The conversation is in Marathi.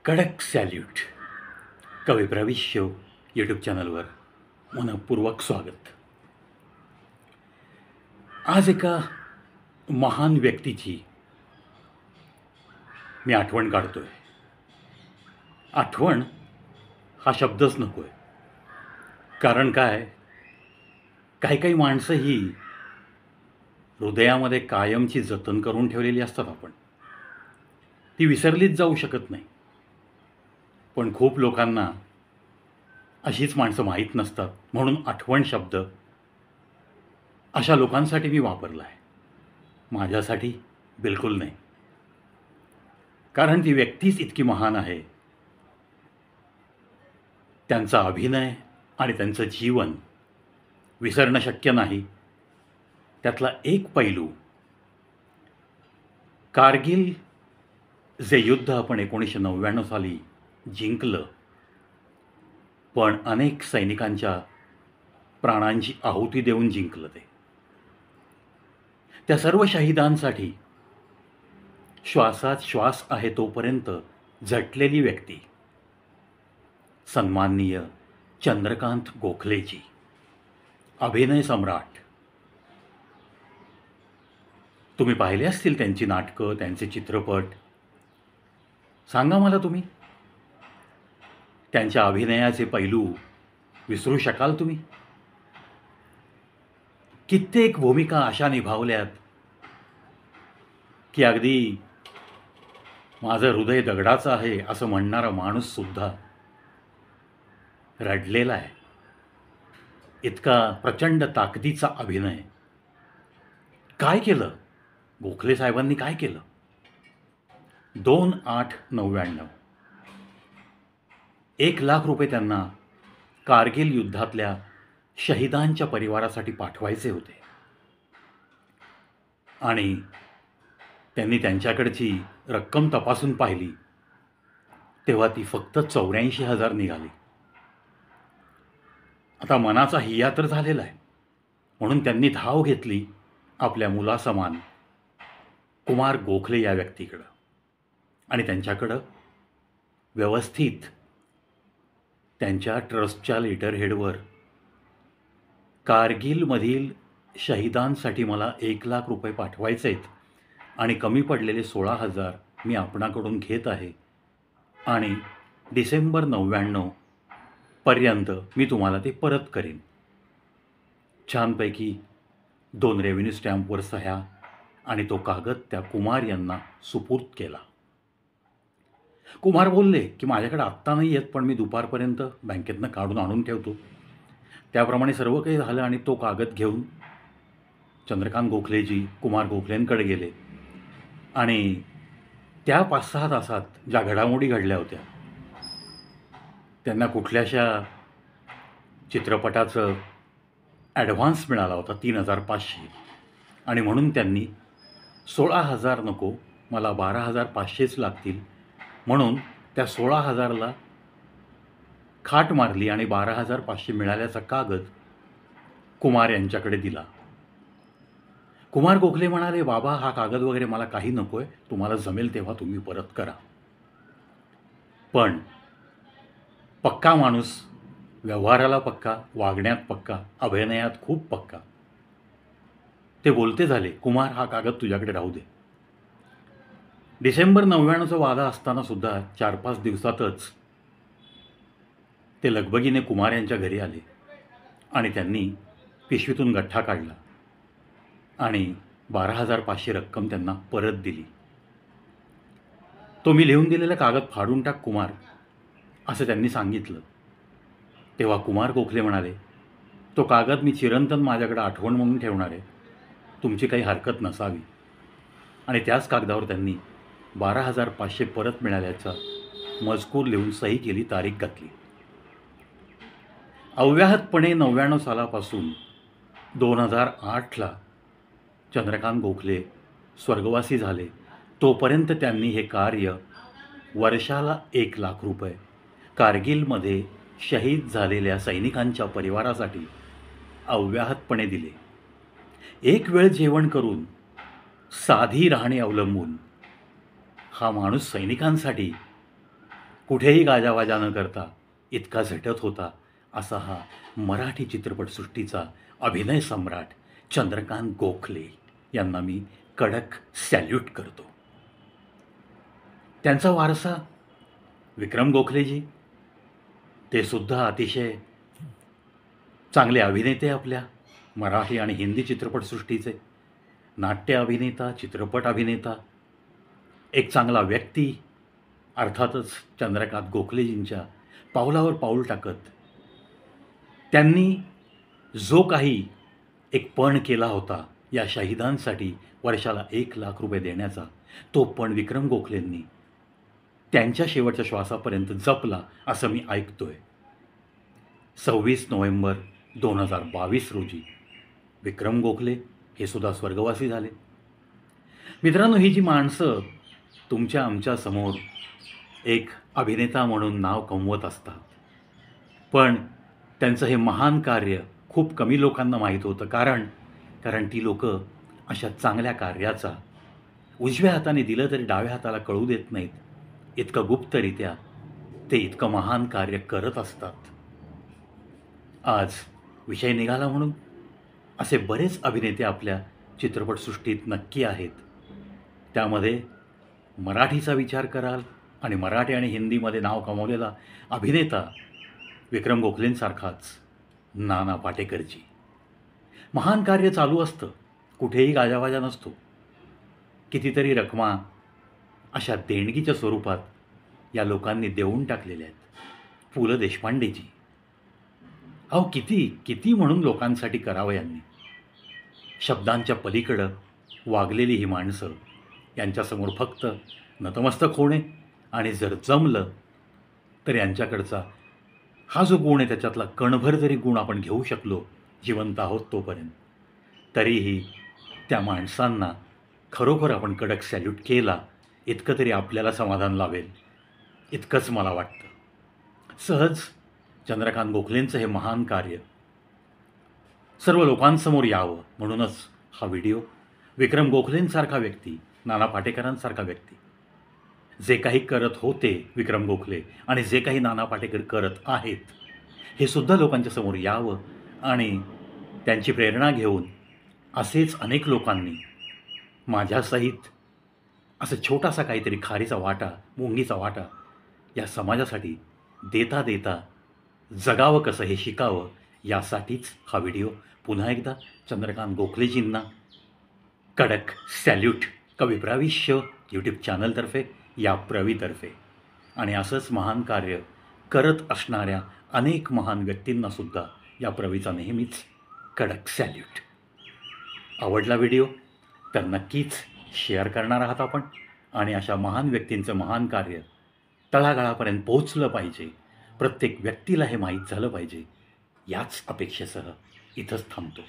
कडक सॅल्यूट. कवी प्रवेश शो यूट्यूब चॅनलवर मनपूर्वक स्वागत. आज एका महान व्यक्तीची मी आठवण काढतोय. आठवण हा शब्दच नको आहे. कारण काही काही माणसं ही हृदयामध्ये कायमची जतन करून ठेवलेली असतात. आपण ती विसरलीच जाऊ शकत नाही. पण खूप लोकांना अशीच माणसं माहीत नसतात. म्हणून आठवण शब्द अशा लोकांसाठी मी वापरला आहे. माझ्यासाठी बिलकुल नाही. कारण ती व्यक्तीच इतकी महान आहे. त्यांचा अभिनय आणि त्यांचं जीवन विसरणं शक्य नाही. त्यातला एक पैलू, कारगिल जे युद्ध आपण 1999 साली जिंकलं, पण अनेक सैनिकांच्या प्राणांची आहुती देऊन जिंकलं. त्या सर्व शहीदांसाठी श्वासात श्वास आहे तोपर्यंत झटलेली व्यक्ती, सन्माननीय चंद्रकांत गोखलेजी, अभिनय सम्राट. तुम्ही पाहिले असतील त्यांची नाटकं, त्यांचे चित्रपट. सांगा मला, तुम्ही त्यांच्या अभिनयाचे पैलू विसरू शकाल तुम्ही? कित्येक भूमिका अशा निभावल्यात की अगदी माझं हृदय दगडाचं आहे असं म्हणणारा माणूससुद्धा रडलेला आहे. इतका प्रचंड ताकदीचा अभिनय. काय केलं गोखले साहेबांनी? काय केलं? 2/8/99 1,00,000 त्यांना कारगिल युद्धातल्या शहीदांच्या परिवारासाठी पाठवायचे होते. आणि त्यांनी त्यांच्याकडची रक्कम तपासून पाहिली तेव्हा ती फक्त 84,000 निघाली. आता मनाचा हिया तर झालेला आहे. म्हणून त्यांनी धाव घेतली आपल्या मुलासमान कुमार गोखले या व्यक्तीकडं. आणि त्यांच्याकडं व्यवस्थित त्यांच्या ट्रस्टच्या लेटरहेडवर कारगिलमधील शहीदांसाठी मला 1,00,000 पाठवायचे आहेत आणि कमी पडलेले 16,000 मी आपणाकडून घेत आहे आणि डिसेंबर 99 पर्यंत मी तुम्हाला ते परत करीन. छानपैकी 2 रेव्हेन्यू स्टॅम्पवर सह्या आणि तो कागद त्या कुमार यांना सुपूर्द केला. कुमार बोलले की माझ्याकडे आत्ता नाही येत, पण मी दुपारपर्यंत बँकेतनं काढून आणून ठेवतो. त्याप्रमाणे सर्व काही झालं आणि तो कागद घेऊन चंद्रकांत गोखलेजी कुमार गोखलेंकडे गेले. आणि त्या 5-6 तासात ज्या घडामोडी घडल्या होत्या, त्यांना कुठल्याशा चित्रपटाचं ॲडव्हान्स मिळाला होता 3,500. आणि म्हणून त्यांनी 16,000 नको, मला 12,500च लागतील म्हणून त्या 16,000ला खाट मारली आणि 12,500 मिळाल्याचा कागद कुमार यांच्याकडे दिला. कुमार गोखले म्हणाले, बाबा हा कागद वगैरे मला काही नको आहे, तुम्हाला जमेल तेव्हा तुम्ही परत करा. पण पक्का माणूस, व्यवहाराला पक्का, वागण्यात पक्का, अभिनयात खूप पक्का. ते बोलते झाले, कुमार हा कागद तुझ्याकडे राहू दे. डिसेंबर 99चा वादा असताना सुद्धा 4-5 दिवसातच ते लगबगीने कुमार यांच्या घरी आले आणि त्यांनी पिशवीतून गठ्ठा काढला आणि 12,500 रक्कम त्यांना परत दिली. तो मी लिहून दिलेला कागद फाडून टाक कुमार, असं त्यांनी सांगितलं. तेव्हा कुमार गोखले म्हणाले, तो कागद मी चिरंतन माझ्याकडे आठवण म्हणून ठेवणार आहे, तुमची काही हरकत नसावी. आणि त्याच कागदावर त्यांनी 12,500 परत मिळाल्याचा मजकूर लिहून सही केली, तारीख घातली. अव्याहतपणे 99 सालापासून 2008ला चंद्रकांत गोखले स्वर्गवासी झाले तोपर्यंत त्यांनी हे कार्य वर्षाला 1,00,000 कारगिलमध्ये शहीद झालेल्या सैनिकांच्या परिवारासाठी अव्याहतपणे दिले. एक वेळ जेवण करून साधी राहणी अवलंबून हा माणूस सैनिकांसाठी कुठेही गाजावाजा न करता इतका झटत होता, असा हा मराठी चित्रपटसृष्टीचा अभिनय सम्राट चंद्रकांत गोखले यांना मी कडक सॅल्यूट करतो. त्यांचा वारसा विक्रम गोखलेजी, ते सुद्धा अतिशय चांगले अभिनेते आपल्या मराठी आणि हिंदी चित्रपटसृष्टीचे. नाट्य अभिनेता, चित्रपट अभिनेता, एक चांगला व्यक्ती. अर्थातच चंद्रकांत गोखलेजींच्या पावलावर पाऊल टाकत त्यांनी जो काही एक पण केला होता या शहिदांसाठी वर्षाला 1,00,000 रुपये देण्याचा, तो पण विक्रम गोखलेंनी त्यांच्या शेवटच्या श्वासापर्यंत जपला असं मी ऐकतोय. 26 नोव्हेंबर 2022 रोजी विक्रम गोखले हे सुद्धा स्वर्गवासी झाले. मित्रांनो, ही जी माणसं तुमच्या आमच्या समोर एक अभिनेता म्हणून नाव कमवत असतात, पण त्यांचं हे महान कार्य खूप कमी लोकांना माहीत होतं. कारण ती लोकं अशा चांगल्या कार्याचा उजव्या हाताने दिलं तरी डाव्या हाताला कळू देत नाहीत, इतकं गुप्तरित्या ते इतकं महान कार्य करत असतात. आज विषय निघाला म्हणून असे बरेच अभिनेते आपल्या चित्रपटसृष्टीत नक्की आहेत. त्यामध्ये मराठीचा विचार कराल आणि मराठी आणि हिंदीमध्ये नाव कमावलेला अभिनेता विक्रम गोखलेंसारखाच नाना पाटेकरजी. महान कार्य चालू असतं, कुठेही गाजावाजा नसतो. कितीतरी रकमा अशा देणगीच्या स्वरूपात या लोकांनी देऊन टाकलेल्या आहेत. पु ल देशपांडेजी, अहो किती म्हणून लोकांसाठी करावं यांनी. शब्दांच्या पलीकडं वागलेली ही माणसं, यांच्यासमोर फक्त नतमस्तक होणे आणि जर जमलं तर यांच्याकडचा हा जो गुण आहे त्याच्यातला कणभर जरी गुण आपण घेऊ शकलो जिवंत आहोत तोपर्यंत, तरीही त्या माणसांना खरोखर आपण कडक सॅल्यूट केला इतकं तरी आपल्याला समाधान लावेल, इतकंच मला वाटतं. सहज चंद्रकांत गोखलेंचं हे महान कार्य सर्व लोकांसमोर यावं म्हणूनच हा व्हिडिओ. विक्रम गोखलेंसारखा व्यक्ती, नाना पाटेकरांसारखा व्यक्ती जे काही करत होते विक्रम गोखले आणि जे काही नाना पाटेकर करत आहेत, हे सुद्धा लोकांच्या समोर यावं आणि त्यांची प्रेरणा घेऊन असेच अनेक लोकांनी माझ्यासहित असं छोटासा काहीतरी खारीचा वाटा, मुंगीचा वाटा या समाजासाठी देता देता जगावं कसं हे शिकावं, यासाठीच हा व्हिडिओ. पुन्हा एकदा चंद्रकांत गोखलेजींना कडक सॅल्यूट कविप्रविष्य यूट्यूब चॅनलतर्फे, या प्रवीतर्फे. आणि असंच महान कार्य करत असणाऱ्या अनेक महान व्यक्तींनासुद्धा या प्रवीचा नेहमीच कडक सॅल्यूट. आवडला व्हिडिओ तर नक्कीच शेअर करणार आहात आपण, आणि अशा महान व्यक्तींचं महान कार्य तळागाळापर्यंत पोहोचलं पाहिजे, प्रत्येक व्यक्तीला हे माहीत झालं पाहिजे, याच अपेक्षेसह इथंच थांबतो.